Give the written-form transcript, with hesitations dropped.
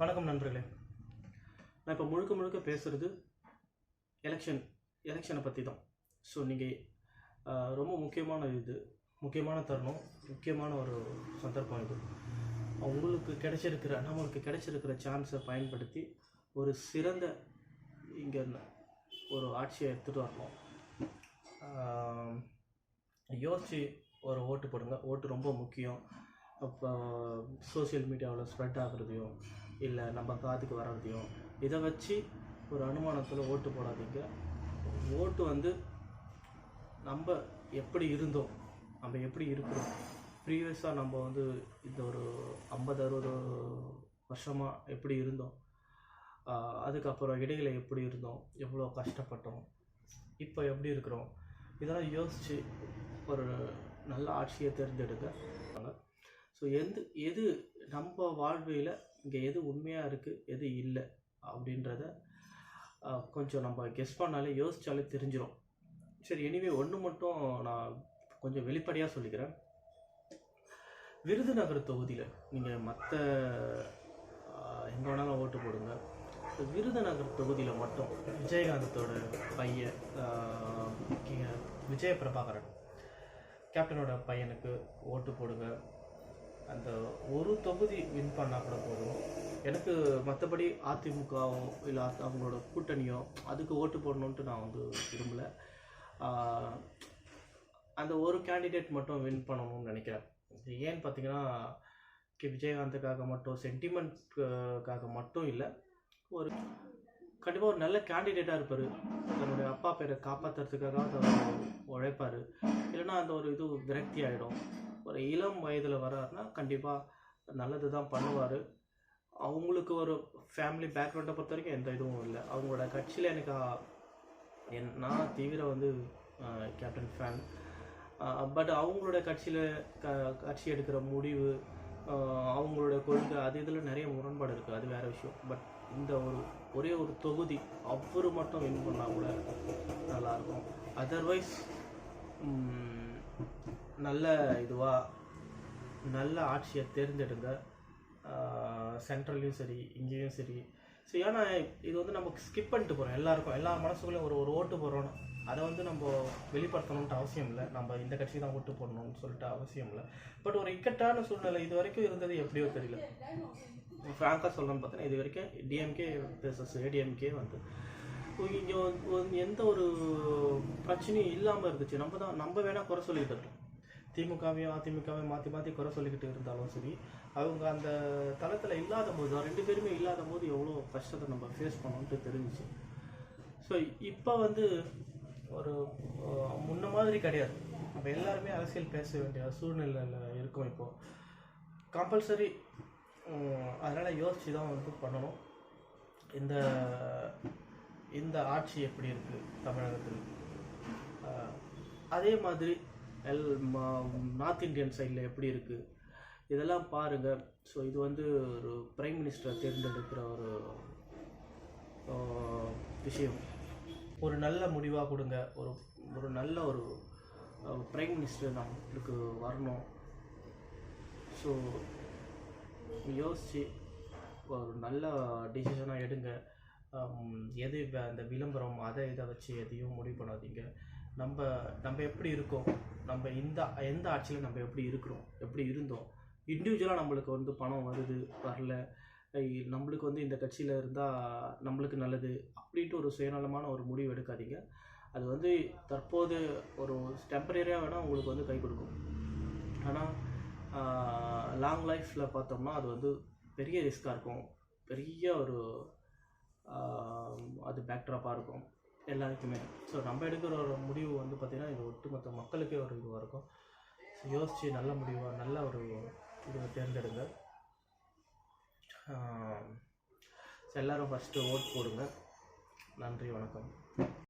வணக்கம் நண்பர்களே. நான் இப்போ முழுக்க பேசுகிறது எலெக்ஷனை பற்றி தான். ஸோ நீங்கள் ரொம்ப முக்கியமான தருணம், முக்கியமான ஒரு சந்தர்ப்பம் இது. நம்மளுக்கு கிடைச்சிருக்கிற சான்ஸை பயன்படுத்தி ஒரு சிறந்த இங்கே ஒரு ஆட்சியை எடுத்துகிட்டு வரணும். யோசித்து ஒரு ஓட்டு போடுங்க. ஓட்டு ரொம்ப முக்கியம். இப்போ சோசியல் மீடியாவில் ஸ்ப்ரெட் ஆகுறதையும் இல்லை நம்ம காதுக்கு வர்றதையும் இதை வச்சு ஒரு அனுமானத்தில் ஓட்டு போடாதீங்க. ஓட்டு நம்ம எப்படி இருந்தோம், நம்ம எப்படி இருக்கிறோம், ப்ரீவியஸாக நம்ம இந்த ஒரு 50-60 வருஷமாக எப்படி இருந்தோம், அதுக்கப்புறம் இடையில எப்படி இருந்தோம், எவ்வளோ கஷ்டப்பட்டோம், இப்போ எப்படி இருக்கிறோம், இதெல்லாம் யோசித்து ஒரு நல்ல ஆட்சியை தேர்ந்தெடுக்க. ஸோ எது நம்ம வாழ்வில் இங்கே எது உண்மையாக இருக்குது, எது இல்லை அப்படின்றத கொஞ்சம் நம்ம கெஸ் பண்ணாலே, யோசித்தாலே தெரிஞ்சிடும். சரி, எனிவே ஒன்று மட்டும் நான் கொஞ்சம் வெளிப்படையாக சொல்லிக்கிறேன். விருதுநகர் தொகுதியில் நீங்கள் மற்ற எங்கே வேணாலும் ஓட்டு போடுங்க. விருதுநகர் தொகுதியில் மட்டும் விஜயகாந்தோட பையன் விஜய பிரபாகரன் கேப்டனோட பையனுக்கு ஓட்டு போடுங்க. அந்த ஒரு தொகுதி வின் பண்ணால் கூட போதும். எனக்கு மற்றபடி அதிமுகவோ இல்லை அவங்களோட கூட்டணியோ அதுக்கு ஓட்டு போடணுன்ட்டு நான் விரும்பலை. அந்த ஒரு கேண்டிடேட் மட்டும் வின் பண்ணணும்னு நினைக்கிறேன். ஏன்னு பார்த்தீங்கன்னா, விஜயகாந்துக்காக மட்டும், சென்டிமெண்ட்காக மட்டும் இல்லை, கண்டிப்பாக ஒரு நல்ல கேண்டிடேட்டாக இருப்பார். தன்னுடைய அப்பா பேரை காப்பாற்றுறதுக்காக அவர் உழைப்பார். இல்லைன்னா அந்த ஒரு விரக்தி ஆகிடும். ஒரு இளம் வயதில் வராருன்னா கண்டிப்பாக நல்லது தான் பண்ணுவார். அவங்களுக்கு ஒரு ஃபேமிலி பேக்ரவுண்டை பொறுத்த வரைக்கும் எந்த இதுவும் இல்லை. அவங்களோட கட்சியில் நான் தீவிர கேப்டன் ஃபேன். பட் அவங்களோட கட்சி எடுக்கிற முடிவு, அவங்களோட கொள்கை, இதில் நிறைய முரண்பாடு இருக்குது. அது வேறு விஷயம். பட் இந்த ஒரே ஒரு தொகுதி அவர் மட்டும் வின் பண்ணால் கூட நல்லாயிருக்கும். அதர்வைஸ் நல்ல ஆட்சியை தேர்ந்தெடுங்க. சென்ட்ரல்லையும் சரி, இங்கேயும் சரி. ஸோ ஏன்னா இது நம்ம ஸ்கிப் பண்ணிட்டு போகிறோம். எல்லா மனசுக்குள்ளேயும் ஒரு ஓட்டு போடுறோம். அதை நம்ம வெளிப்படுத்தணுன்ட்டு அவசியம் இல்லை. நம்ம இந்த கட்சி தான் ஓட்டு போடணும்னு சொல்லிட்டு அவசியம் இல்லை. பட் ஒரு இக்கட்டான சூழ்நிலை இது வரைக்கும் இருந்தது எப்படியோ தெரியல. ஃப்ராங்காக சொல்லணும்னு பார்த்தீங்கன்னா, இது வரைக்கும் டிஎம்கே வெர்சஸ் ஏடிஎம்கே இங்கே எந்த ஒரு பிரச்சனையும் இல்லாமல் இருந்துச்சு. நம்ம வேணால் குறை சொல்லிக்கிட்டு இருக்கோம். திமுகவையும் அதிமுகவையும் மாற்றி குறை சொல்லிக்கிட்டு இருந்தாலும் சரி, அவங்க அந்த தளத்தில் இல்லாத போது, 2 பேருமே இல்லாத போது எவ்வளோ கஷ்டத்தை நம்ம ஃபேஸ் பண்ணோன்ட்டு தெரிஞ்சிச்சு. ஸோ இப்போ ஒரு முன்ன மாதிரி கிடையாது. நம்ம எல்லாருமே அரசியல் பேச வேண்டிய சூழ்நிலையில் இருக்கோம் இப்போது. கம்பல்சரி. அதனால் யோசித்து தான் பண்ணணும். இந்த ஆட்சி எப்படி இருக்குது தமிழகத்தில், அதே மாதிரி நார்த் இந்தியன் சைடில் எப்படி இருக்குது, இதெல்லாம் பாருங்கள். ஸோ இது ஒரு பிரைம் மினிஸ்டரை தேர்ந்தெடுக்கிற ஒரு விஷயம். ஒரு நல்ல முடிவாக கொடுங்க. ஒரு நல்ல ஒரு பிரைம் மினிஸ்டர் நம்மளுக்கு வரணும். ஸோ யோசித்து ஒரு நல்ல டிசிஷனாக எடுங்க. அந்த விளம்பரம் இதை வச்சு எதையும் முடிவு பண்ணாதீங்க. நம்ம எப்படி இருக்கோம், நம்ம எந்த ஆட்சியில் நம்ம எப்படி இருக்கிறோம், எப்படி இருந்தோம், இண்டிவிஜுவலாக நம்மளுக்கு பணம் வருது வரல, நம்மளுக்கு இந்த கட்சியில் இருந்தால் நம்மளுக்கு நல்லது அப்படின்ட்டு ஒரு சுயநலமான ஒரு முடிவு எடுக்காதீங்க. அது தற்போது ஒரு டெம்பரரியாக வேணால் உங்களுக்கு கை கொடுக்கும். ஆனால் லாங் லைஃப்பில் பார்த்தோம்னா அது பெரிய ரிஸ்க்காக இருக்கும். பெரிய ஒரு அது பேக்ட்ராப்பாக இருக்கும் எல்லாருக்குமே. ஸோ நம்ம எடுக்கிற ஒரு முடிவு பார்த்திங்கன்னா இது ஒட்டுமொத்த மக்களுக்கே ஒரு இதுவாக இருக்கும். ஸோ யோசித்து நல்ல முடிவாக நல்ல ஒரு இதை தேர்ந்தெடுங்க. எல்லோரும் ஃபஸ்ட்டு ஓட் போடுங்க. நன்றி, வணக்கம்.